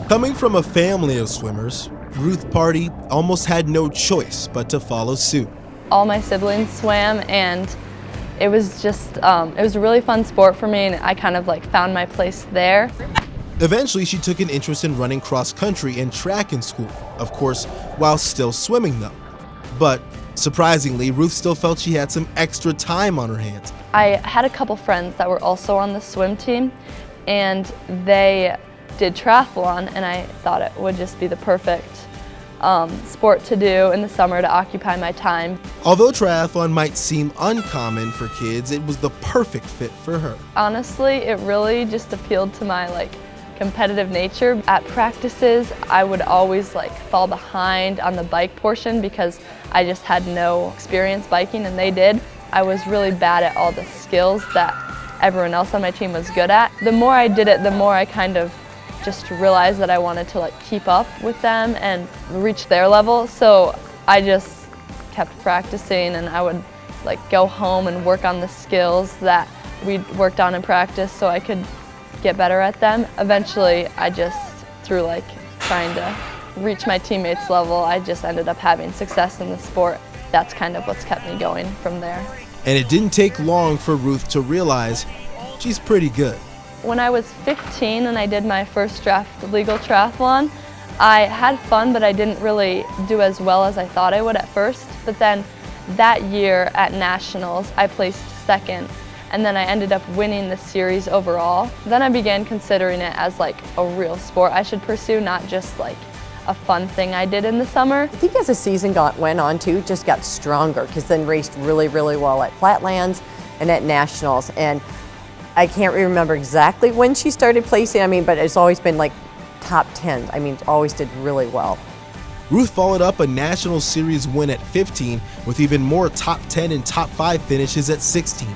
Coming from a family of swimmers, Ruth Pardy almost had no choice but to follow suit. All my siblings swam, and it was just, it was a really fun sport for me, and I kind of found my place there. Eventually, she took an interest in running cross country and track in school, of course, while still swimming though. But surprisingly, Ruth still felt she had some extra time on her hands. I had a couple friends that were also on the swim team, and they did triathlon, and I thought it would just be the perfect sport to do in the summer to occupy my time. Although triathlon might seem uncommon for kids, it was the perfect fit for her. Honestly, it really just appealed to my competitive nature. At practices, I would always fall behind on the bike portion because I just had no experience biking and they did. I was really bad at all the skills that everyone else on my team was good at. The more I did it, the more I kind of just realized that I wanted to keep up with them and reach their level. So I just kept practicing, and I would go home and work on the skills that we worked on in practice so I could get better at them. Eventually, I just, through trying to reach my teammates' level, I just ended up having success in the sport. That's kind of what's kept me going from there. And it didn't take long for Ruth to realize she's pretty good. When I was 15 and I did my first draft legal triathlon, I had fun, but I didn't really do as well as I thought I would at first. But then that year at Nationals, I placed second, and then I ended up winning the series overall. Then I began considering it as a real sport I should pursue, not just a fun thing I did in the summer. I think as the season went on too, just got stronger, because then raced really, really well at Flatlands and at Nationals. And I can't remember exactly when she started placing, but it's always been top 10. Always did really well. Ruth followed up a National Series win at 15 with even more top 10 and top 5 finishes at 16.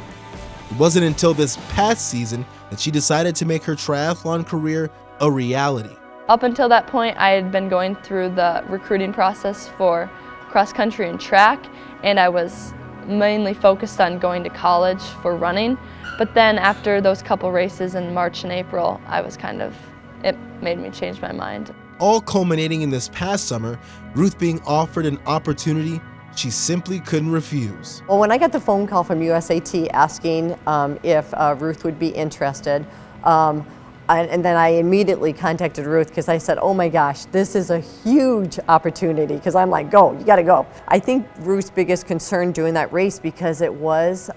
It wasn't until this past season that she decided to make her triathlon career a reality. Up until that point, I had been going through the recruiting process for cross country and track, and I was mainly focused on going to college for running. But then after those couple races in March and April, it made me change my mind. All culminating in this past summer, Ruth being offered an opportunity she simply couldn't refuse. Well, when I got the phone call from USAT asking if Ruth would be interested, and then I immediately contacted Ruth because I said, oh my gosh, this is a huge opportunity, because I'm go, you gotta go. I think Ruth's biggest concern doing that race, because it was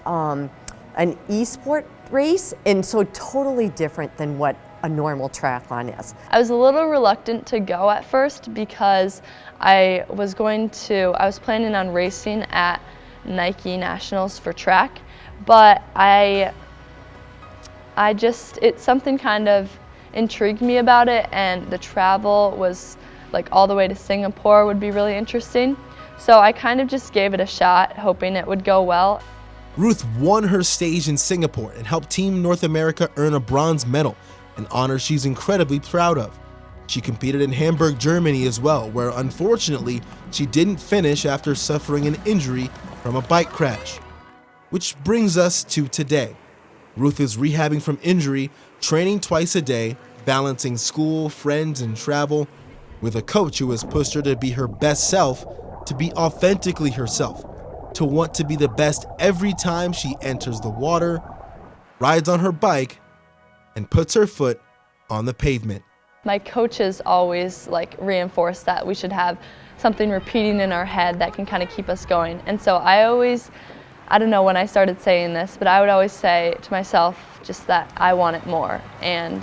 an e-sport race, and so totally different than what a normal triathlon is. I was a little reluctant to go at first because I was planning on racing at Nike Nationals for track, but something kind of intrigued me about it, and the travel was all the way to Singapore would be really interesting. So I kind of just gave it a shot, hoping it would go well. Ruth won her stage in Singapore and helped Team North America earn a bronze medal, an honor she's incredibly proud of. She competed in Hamburg, Germany as well, where unfortunately she didn't finish after suffering an injury from a bike crash. Which brings us to today. Ruth is rehabbing from injury, training twice a day, balancing school, friends, and travel, with a coach who has pushed her to be her best self, to be authentically herself, to want to be the best every time she enters the water, rides on her bike, and puts her foot on the pavement. My coaches always reinforce that we should have something repeating in our head that can kind of keep us going. And so I don't know when I started saying this, but I would always say to myself just that I want it more, and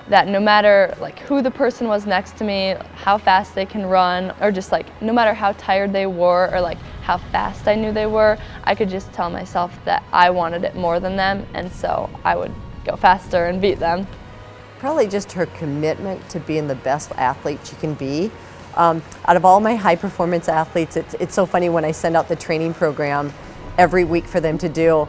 that no matter who the person was next to me, how fast they can run, or just no matter how tired they were or how fast I knew they were, I could just tell myself that I wanted it more than them, and so I would go faster and beat them. Probably just her commitment to being the best athlete she can be. Out of all my high performance athletes, it's so funny when I send out the training program every week for them to do,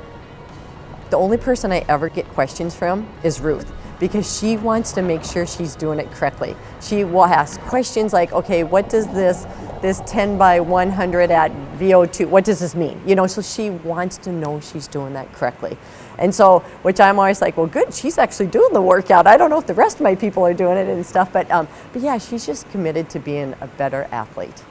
the only person I ever get questions from is Ruth, because she wants to make sure she's doing it correctly. She will ask questions like, okay, what does this this 10 by 100 at VO2, what does this mean? You know, so she wants to know she's doing that correctly. And so, which I'm always like, well, good, she's actually doing the workout. I don't know if the rest of my people are doing it and stuff, but yeah, she's just committed to being a better athlete.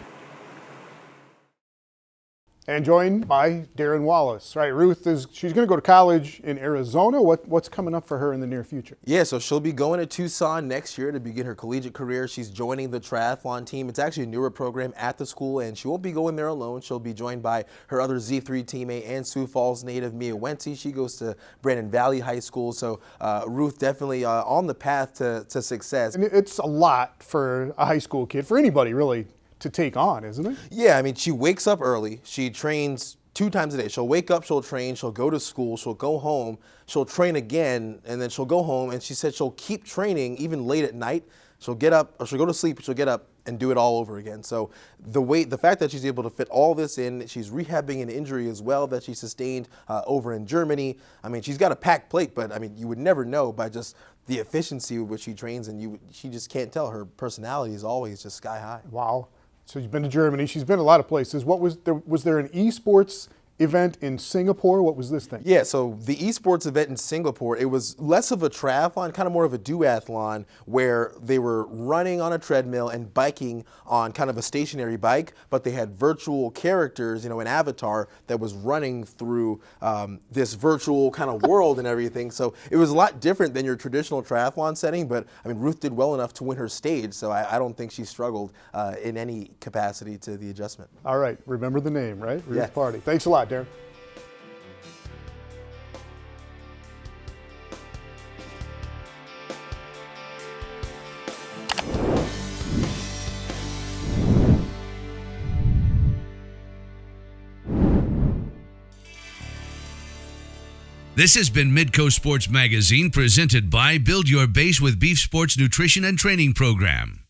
And joined by Darron Wallace. Right, Ruth she's going to go to college in Arizona. What's coming up for her in the near future? Yeah, so she'll be going to Tucson next year to begin her collegiate career. She's joining the triathlon team. It's actually a newer program at the school, and she won't be going there alone. She'll be joined by her other Z3 teammate and Sioux Falls native Mia Wenty. She goes to Brandon Valley High School, so Ruth definitely on the path to success. And it's a lot for a high school kid, for anybody really, to take on, isn't it? Yeah, I mean, she wakes up early. She trains 2 times a day. She'll wake up, she'll train, she'll go to school, she'll go home, she'll train again, and then she'll go home, and she said she'll keep training even late at night. She'll get up, or she'll go to sleep, she'll get up and do it all over again. So the fact that she's able to fit all this in, she's rehabbing an injury as well that she sustained over in Germany. I mean, she's got a packed plate, but I mean, you would never know by just the efficiency with which she trains, and she just can't tell. Her personality is always just sky high. Wow. So you've been to Germany. She's been a lot of places. Was there an esports event in Singapore? What was this thing? Yeah, so the esports event in Singapore, it was less of a triathlon, kind of more of a duathlon, where they were running on a treadmill and biking on kind of a stationary bike, but they had virtual characters, you know, an avatar that was running through this virtual kind of world and everything. So it was a lot different than your traditional triathlon setting, but I mean, Ruth did well enough to win her stage, so I don't think she struggled in any capacity to the adjustment. All right, remember the name, right? Ruth Yeah. Pardy. Thanks a lot, Darron. This has been Midco Sports Magazine, presented by Build Your Base with Beef Sports Nutrition and Training Program.